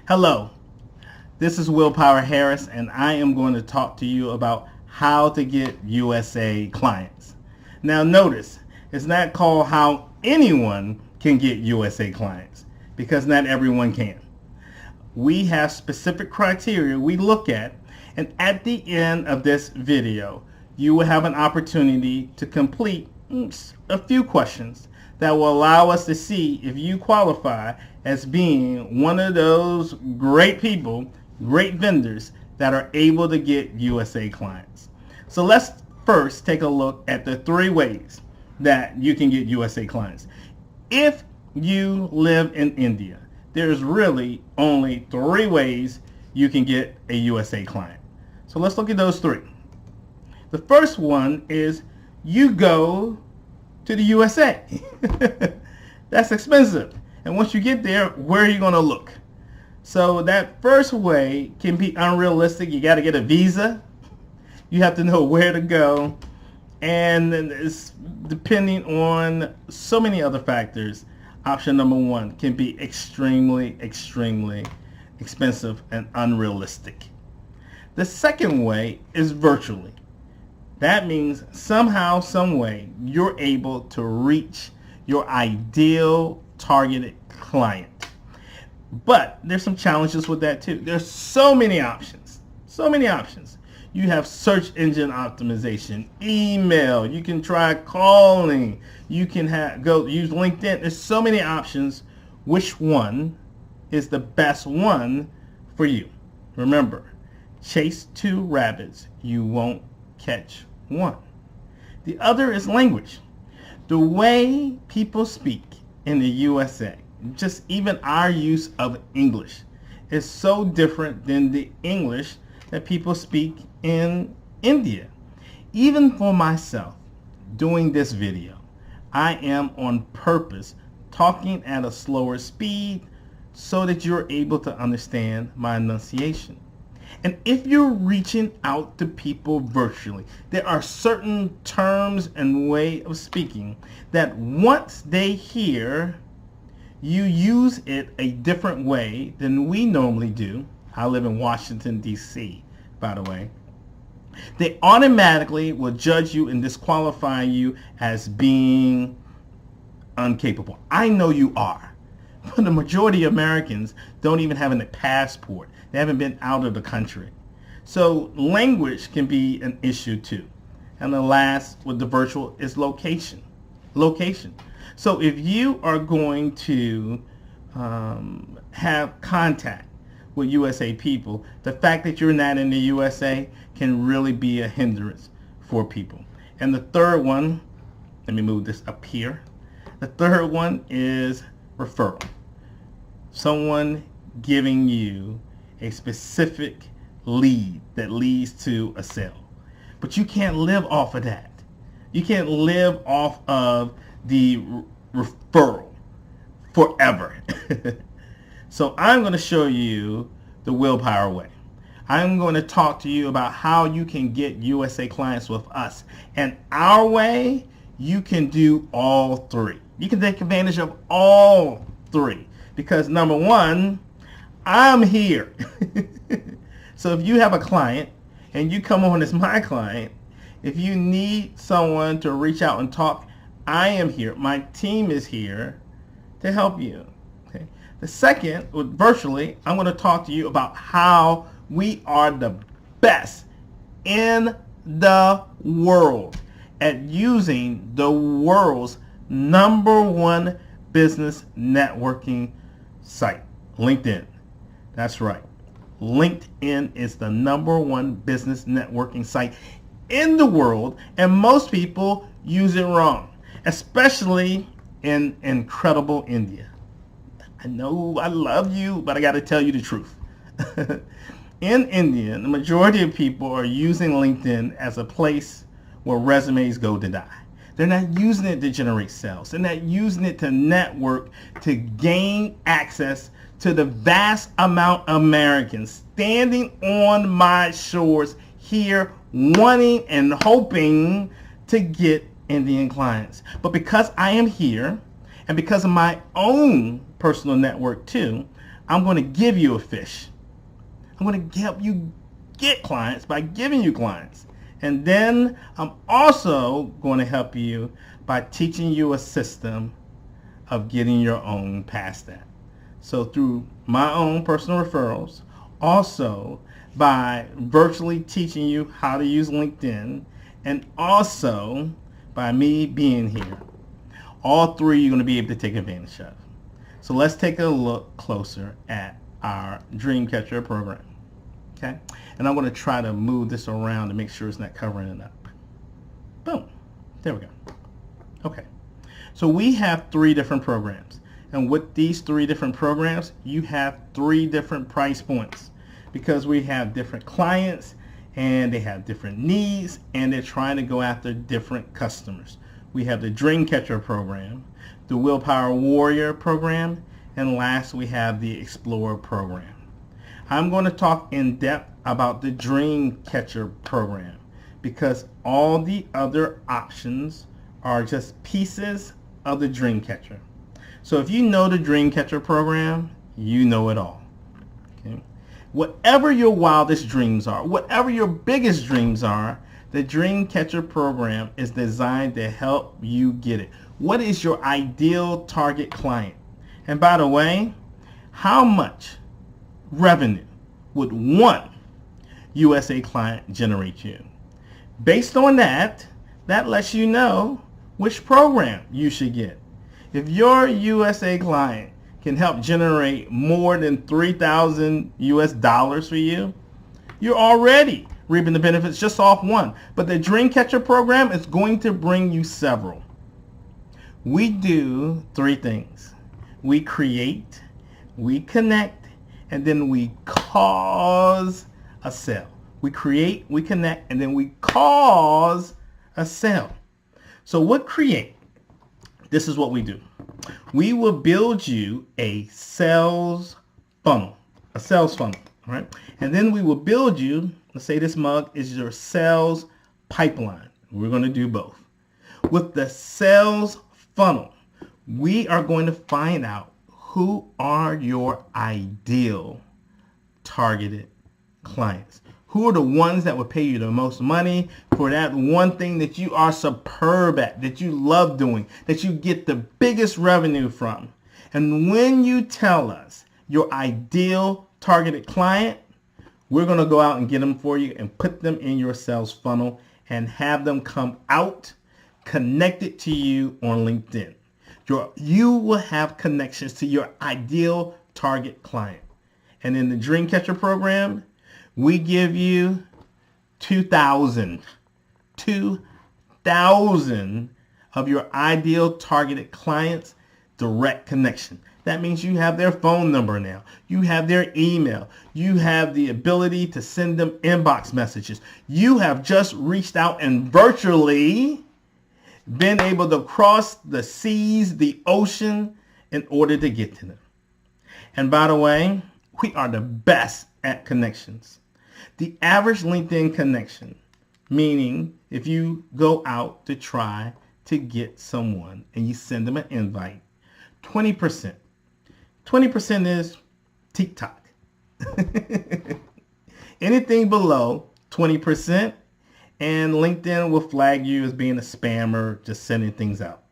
Hello, this is Willpower Harris, and I am going to talk to you about how to get USA clients. Now notice, it's not called how anyone can get USA clients, because not everyone can. We have specific criteria we look at, and at the end of this video, you will have an opportunity to complete a few questions that will allow us to see if you qualify as being one of those great people, great vendors that are able to get USA clients. So let's first take a look at the 3 ways that you can get USA clients. If you live in India, there's really only 3 ways you can get a USA client. So let's look at those 3. The first one is you go to the USA. That's expensive. And once you get there, where are you going to look? So that first way can be unrealistic. You got to get a visa. You have to know where to go. And it's depending on so many other factors. Option number 1 can be extremely, extremely expensive and unrealistic. The second way is virtually. That means somehow, some way, you're able to reach your ideal targeted client. But there's some challenges with that too. There's so many options. So many options. You have search engine optimization, email, you can try calling, you can go use LinkedIn. There's so many options. Which one is the best one for you? Remember, chase 2 rabbits, you won't catch 1. The other is language. The way people speak in the USA, just even our use of English, is so different than the English that people speak in India. Even for myself, doing this video, I am on purpose talking at a slower speed so that you're able to understand my enunciation. And if you're reaching out to people virtually, there are certain terms and way of speaking that once they hear you use it a different way than we normally do. I live in Washington, D.C., by the way. They automatically will judge you and disqualify you as being incapable. I know you are. But the majority of Americans don't even have a passport. They haven't been out of the country. So language can be an issue too. And the last with the virtual is location. Location. So if you are going to have contact with USA people, the fact that you're not in the USA can really be a hindrance for people. And the third one, let me move this up here. The third one is referral. Someone giving you a specific lead that leads to a sale. But you can't live off of that. You can't live off of the referral forever. So I'm going to show you the Willpower way. I'm going to talk to you about how you can get USA clients with us. And our way, you can do all 3. You can take advantage of all 3. Because number 1, I'm here. So if you have a client and you come on as my client, if you need someone to reach out and talk, I am here. My team is here to help you. Okay. The second, virtually, I'm going to talk to you about how we are the best in the world at using the world's #1 business networking site, LinkedIn. That's right. LinkedIn is the #1 business networking site in the world, and most people use it wrong, especially in incredible India. I know I love you, but I got to tell you the truth. In India, the majority of people are using LinkedIn as a place where resumes go to die. They're not using it to generate sales. They're not using it to network, to gain access to the vast amount of Americans standing on my shores here wanting and hoping to get Indian clients. But because I am here and because of my own personal network too, I'm going to give you a fish. I'm going to help you get clients by giving you clients. And then I'm also going to help you by teaching you a system of getting your own past that. So through my own personal referrals, also by virtually teaching you how to use LinkedIn, and also by me being here. All three you're going to be able to take advantage of. So let's take a look closer at our Dreamcatcher program. Okay? And I'm going to try to move this around to make sure it's not covering it up. Boom. There we go. Okay. So we have 3 different programs. And with these 3 different programs, you have 3 different price points because we have different clients and they have different needs and they're trying to go after different customers. We have the Dreamcatcher program, the Willpower Warrior program, and last we have the Explorer program. I'm going to talk in depth about the Dreamcatcher program because all the other options are just pieces of the Dreamcatcher. So if you know the Dreamcatcher program, you know it all. Okay? Whatever your wildest dreams are, whatever your biggest dreams are, the Dreamcatcher program is designed to help you get it. What is your ideal target client? And by the way, how much revenue would one U.S.A. client generate you? Based on that, that lets you know which program you should get. If your U.S.A. client can help generate more than $3,000 US for you, you're already reaping the benefits just off one. But the Dreamcatcher program is going to bring you several. We do 3 things. We create, we connect, and then we cause a sale. We create, we connect, and then we cause a sale. So what create? This is what we do. We will build you a sales funnel, all right? And then we will build you, let's say this mug is your sales pipeline. We're going to do both. With the sales funnel, we are going to find out who are your ideal targeted clients. Who are the ones that would pay you the most money for that one thing that you are superb at, that you love doing, that you get the biggest revenue from? And when you tell us your ideal targeted client, we're going to go out and get them for you and put them in your sales funnel and have them come out connected to you on LinkedIn. You will have connections to your ideal target client. And in the Dreamcatcher program, we give you 2,000 of your ideal targeted clients direct connection. That means you have their phone number now. You have their email. You have the ability to send them inbox messages. You have just reached out and virtually been able to cross the seas, the ocean, in order to get to them. And by the way, we are the best at connections. The average LinkedIn connection, meaning if you go out to try to get someone and you send them an invite, 20%. 20% is TikTok. Anything below 20%, and LinkedIn will flag you as being a spammer, just sending things out.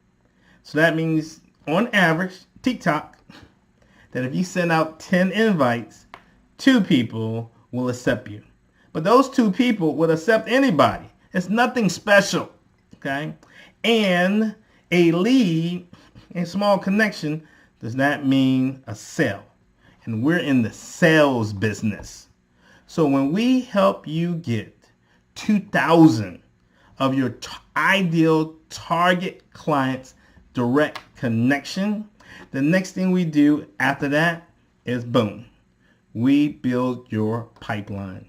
So that means, on average, TikTok, that if you send out 10 invites, 2 people will accept you. But those 2 people will accept anybody. It's nothing special, okay? And a lead, a small connection, does not mean a sale. And we're in the sales business. So when we help you get 2,000 of your ideal target clients direct connection, the next thing we do after that is boom, we build your pipeline.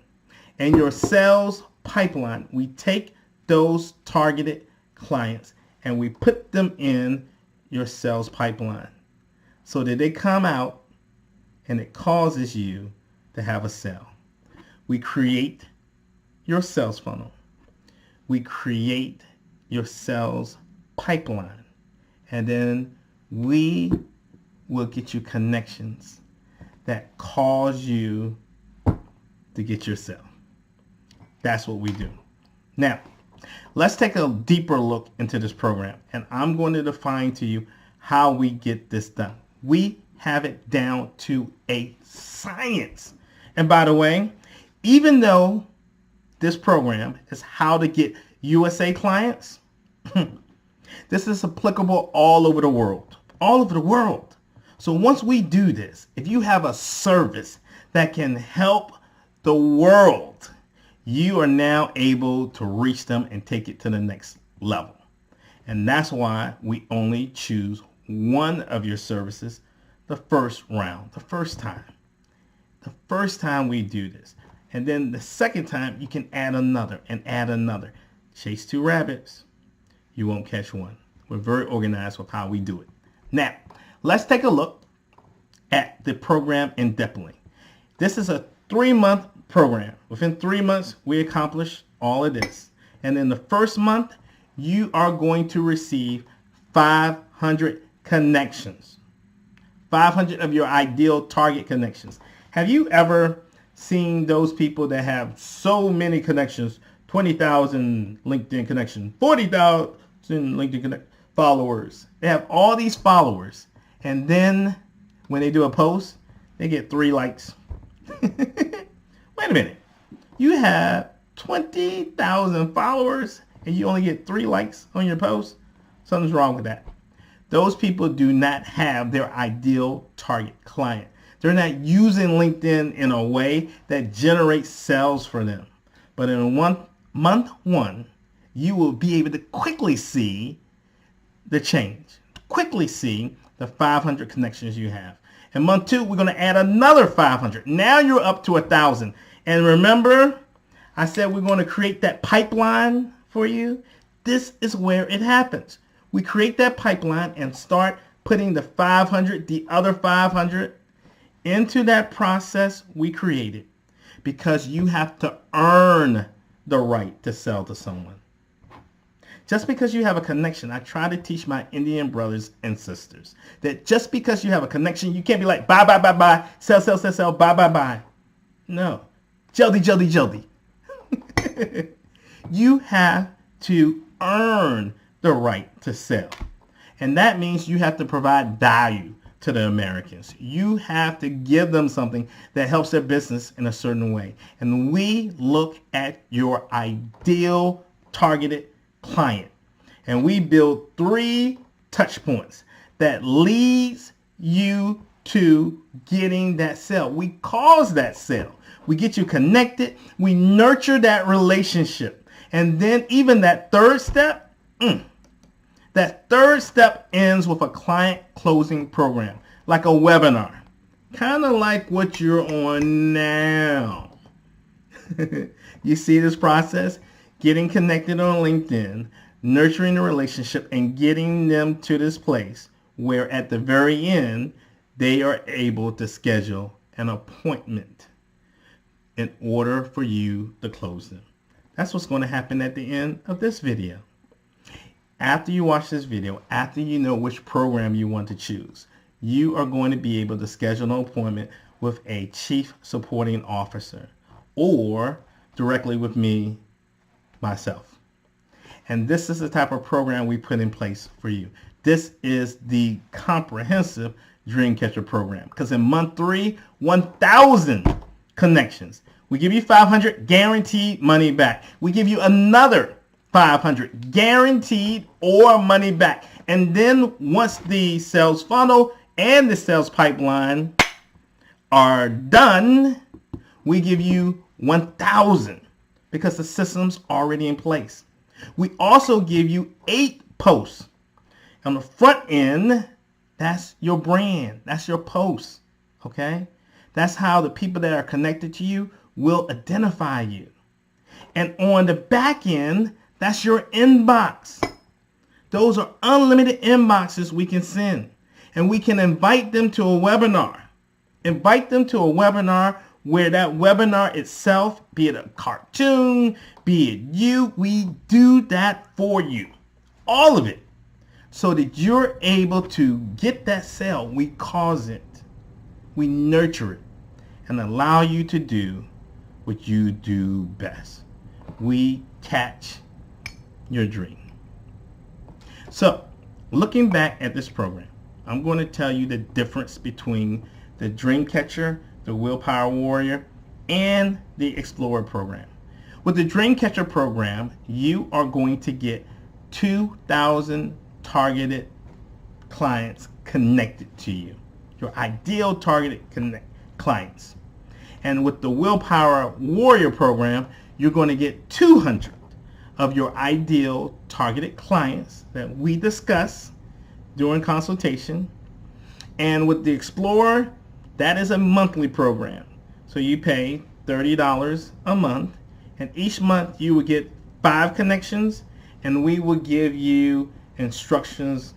And your sales pipeline, we take those targeted clients and we put them in your sales pipeline so that they come out and it causes you to have a sale. We create your sales funnel. We create your sales pipeline. And then we will get you connections that cause you to get your sale. That's what we do. Now, let's take a deeper look into this program, and I'm going to define to you how we get this done. We have it down to a science. And by the way, even though this program is how to get USA clients, this is applicable all over the world. All over the world. So once we do this, if you have a service that can help the world, you are now able to reach them and take it to the next level. And that's why we only choose one of your services the first round, the first time. The first time we do this. And then the second time you can add another and add another. Chase two rabbits, you won't catch one. We're very organized with how we do it. Now, let's take a look at the program in depthly. This is a 3-month program. Within 3 months, we accomplish all of this. And in the first month, you are going to receive 500 connections. 500 of your ideal target connections. Have you ever seen those people that have so many connections? 20,000 LinkedIn connections, 40,000 LinkedIn followers. They have all these followers. And then when they do a post, they get 3 likes. Wait a minute. You have 20,000 followers and you only get 3 likes on your post? Something's wrong with that. Those people do not have their ideal target client. They're not using LinkedIn in a way that generates sales for them. But in month one, you will be able to quickly see the change. Quickly see the 500 connections you have. In month 2, we're going to add another 500. Now you're up to 1,000. And remember, I said we're going to create that pipeline for you. This is where it happens. We create that pipeline and start putting the 500, the other 500 into that process we created, because you have to earn the right to sell to someone. Just because you have a connection, I try to teach my Indian brothers and sisters that just because you have a connection, you can't be like, buy, buy, buy, buy, sell, sell, sell, sell, buy, buy, buy. No. Jaldi, jaldi, jaldi. You have to earn the right to sell. And that means you have to provide value to the Americans. You have to give them something that helps their business in a certain way. And we look at your ideal targeted client. And we build 3 touch points that leads you to getting that sale. We cause that sale. We get you connected. We nurture that relationship. And then even that third step, that third step ends with a client closing program, like a webinar, kind of like what you're on now. You see this process? Getting connected on LinkedIn, nurturing the relationship, and getting them to this place where at the very end, they are able to schedule an appointment in order for you to close them. That's what's going to happen at the end of this video. After you watch this video, after you know which program you want to choose, you are going to be able to schedule an appointment with a chief supporting officer or directly with me, myself. And this is the type of program we put in place for you. This is the comprehensive Dreamcatcher program, because in month 3, 1,000 connections. We give you 500 guaranteed money back. We give you another 500 guaranteed or money back. And then once the sales funnel and the sales pipeline are done, we give you 1,000 because the system's already in place. We also give you 8 posts. On the front end, that's your brand. That's your post. Okay? That's how the people that are connected to you will identify you. And on the back end, that's your inbox. Those are unlimited inboxes we can send. And we can invite them to a webinar. Invite them to a webinar where that webinar itself, be it a cartoon, be it you, we do that for you. All of it. So that you're able to get that sale. We cause it. We nurture it and allow you to do what you do best. We catch your dream. So, looking back at this program, I'm going to tell you the difference between the Dreamcatcher, the Willpower Warrior, and the Explorer program. With the Dreamcatcher program, you are going to get 2,000 targeted clients connected to you, your ideal targeted clients. And with the Willpower Warrior program, you're going to get 200 of your ideal targeted clients that we discuss during consultation. And with the Explorer, that is a monthly program. So you pay $30 a month, and each month you will get 5 connections, and we will give you instructions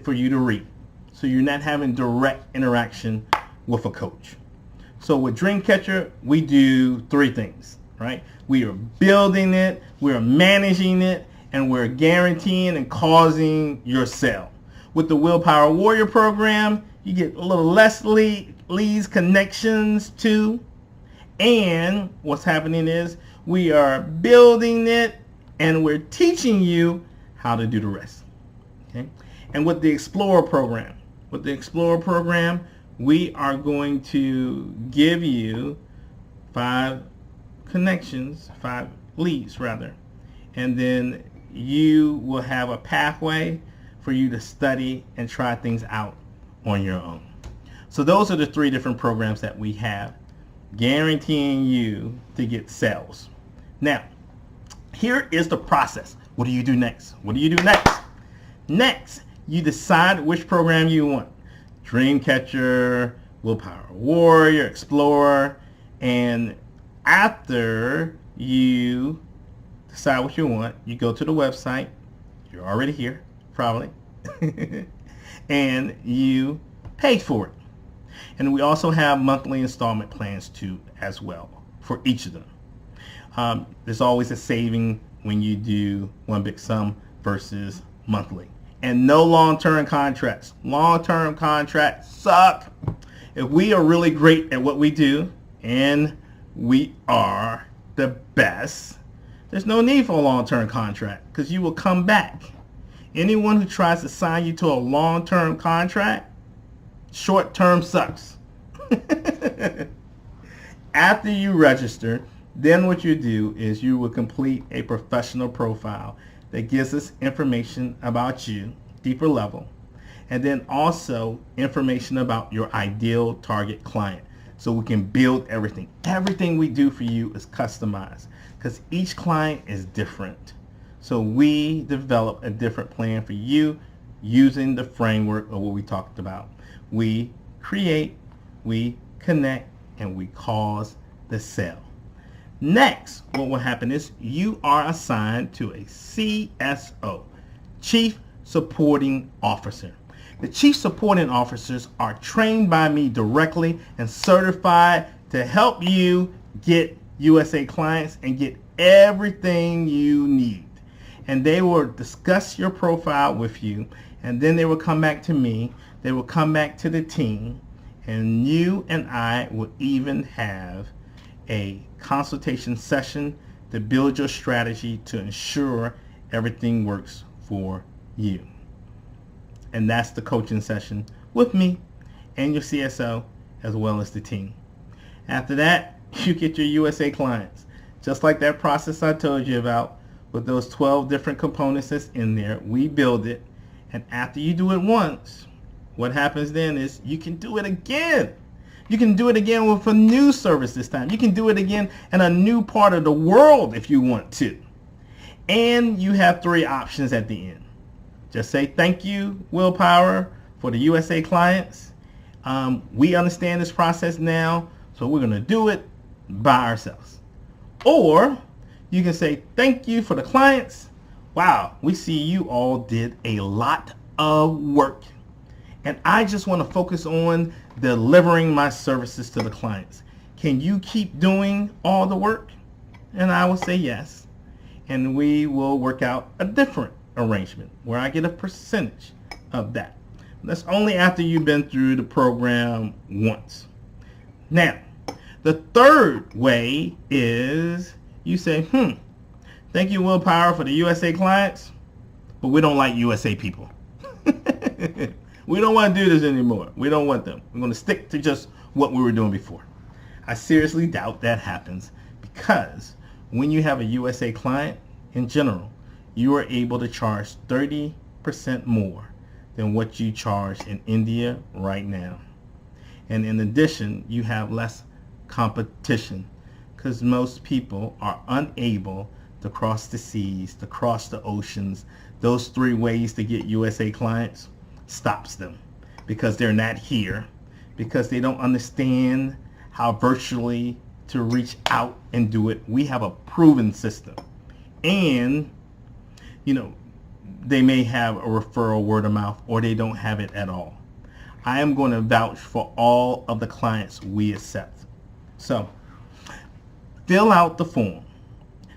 for you to read. So you're not having direct interaction with a coach. So with Dreamcatcher, we do 3 things, right? We are building it, we're managing it, and we're guaranteeing and causing your sale. With the Willpower Warrior program, you get a little less leads, connections too. And what's happening is we are building it and we're teaching you how to do the rest. Okay? And with the Explorer program, we are going to give you 5 connections, 5 leads rather, and then you will have a pathway for you to study and try things out on your own. So those are the 3 different programs that we have, guaranteeing you to get sales. Now, here is the process. What do you do next? Next, you decide which program you want. Dreamcatcher, Willpower Warrior, Explorer, and after you decide what you want, you go to the website. You're already here, probably. And you pay for it. And we also have monthly installment plans too as well for each of them. There's always a saving when you do one big sum versus monthly. And no long-term contracts. Long-term contracts suck. If we are really great at what we do, and we are the best, there's no need for a long-term contract because you will come back. Anyone who tries to sign you to a long-term contract, short-term sucks. After you register, then what you do is you will complete a professional profile that gives us information about you, deeper level, and then also information about your ideal target client, so we can build everything. Everything we do for you is customized because each client is different. So we develop a different plan for you using the framework of what we talked about. We create, we connect, and we cause the sale. Next, what will happen is you are assigned to a CSO, Chief Supporting Officer. The Chief Supporting Officers are trained by me directly and certified to help you get U.S.A. clients and get everything you need. And they will discuss your profile with you, and then they will come back to me, they will come back to the team, and you and I will even have a consultation session to build your strategy to ensure everything works for you. And that's the coaching session with me and your CSO as well as the team. After that, you get your U.S.A. clients. Just like that process I told you about with those 12 different components that's in there, we build it. And after you do it once, what happens then is you can do it again. You can do it again with a new service this time. You can do it again in a new part of the world if you want to. And you have 3 options at the end. Just say thank you, Willpower, for the U.S.A. clients. We understand this process now, so we're going to do it by ourselves. Or you can say thank you for the clients. Wow, we see you all did a lot of work. And I just want to focus on delivering my services to the clients. Can you keep doing all the work? And I will say yes. And we will work out a different arrangement where I get a percentage of that. That's only after you've been through the program once. Now, the third way is you say, thank you, Willpower, for the USA clients, but we don't like USA people. We don't want to do this anymore. We don't want them. We're going to stick to just what we were doing before. I seriously doubt that happens, because when you have a USA client, in general, you are able to charge 30% more than what you charge in India right now. And in addition, you have less competition, because most people are unable to cross the seas, to cross the oceans. Those 3 ways to get USA clients stops them, because they're not here, because they don't understand how virtually to reach out and do it. We have a proven system. And, they may have a referral, word of mouth, or they don't have it at all. I am going to vouch for all of the clients we accept. So, fill out the form.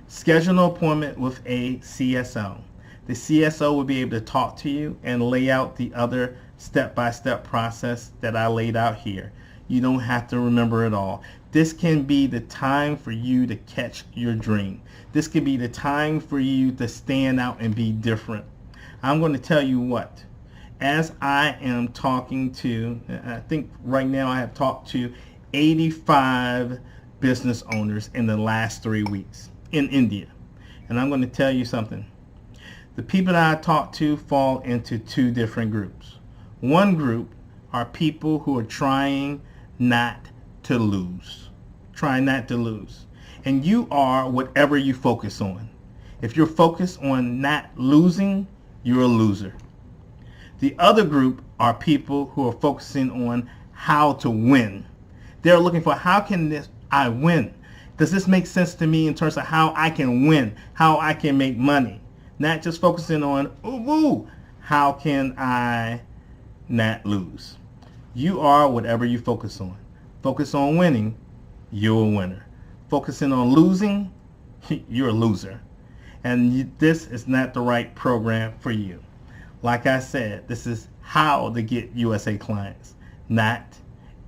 Schedule an appointment with a CSO. The CSO will be able to talk to you and lay out the other step-by-step process that I laid out here. You don't have to remember it all. This can be the time for you to catch your dream. This could be the time for you to stand out and be different. I'm going to tell you what, as I am talking to, I think right now I have talked to 85 business owners in the last 3 weeks in India. And I'm going to tell you something. The people that I talk to fall into 2 different groups. One group are people who are trying not to lose. Trying not to lose. And you are whatever you focus on. If you're focused on not losing, you're a loser. The other group are people who are focusing on how to win. They're looking for, how can I win? Does this make sense to me in terms of how I can win, how I can make money? Not just focusing on, how can I not lose? You are whatever you focus on. Focus on winning, you're a winner. Focusing on losing, you're a loser. And this is not the right program for you. Like I said, this is how to get USA clients. Not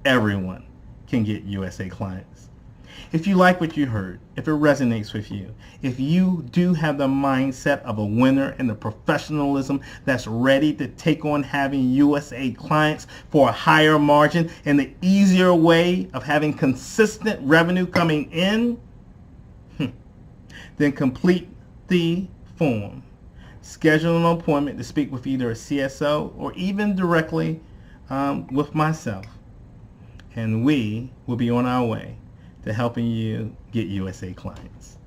everyone can get USA clients. If you like what you heard, if it resonates with you, if you do have the mindset of a winner and the professionalism that's ready to take on having USA clients for a higher margin and the easier way of having consistent revenue coming in, then complete the form. Schedule an appointment to speak with either a CSO or even directly with myself. And we will be on our way to helping you get USA clients.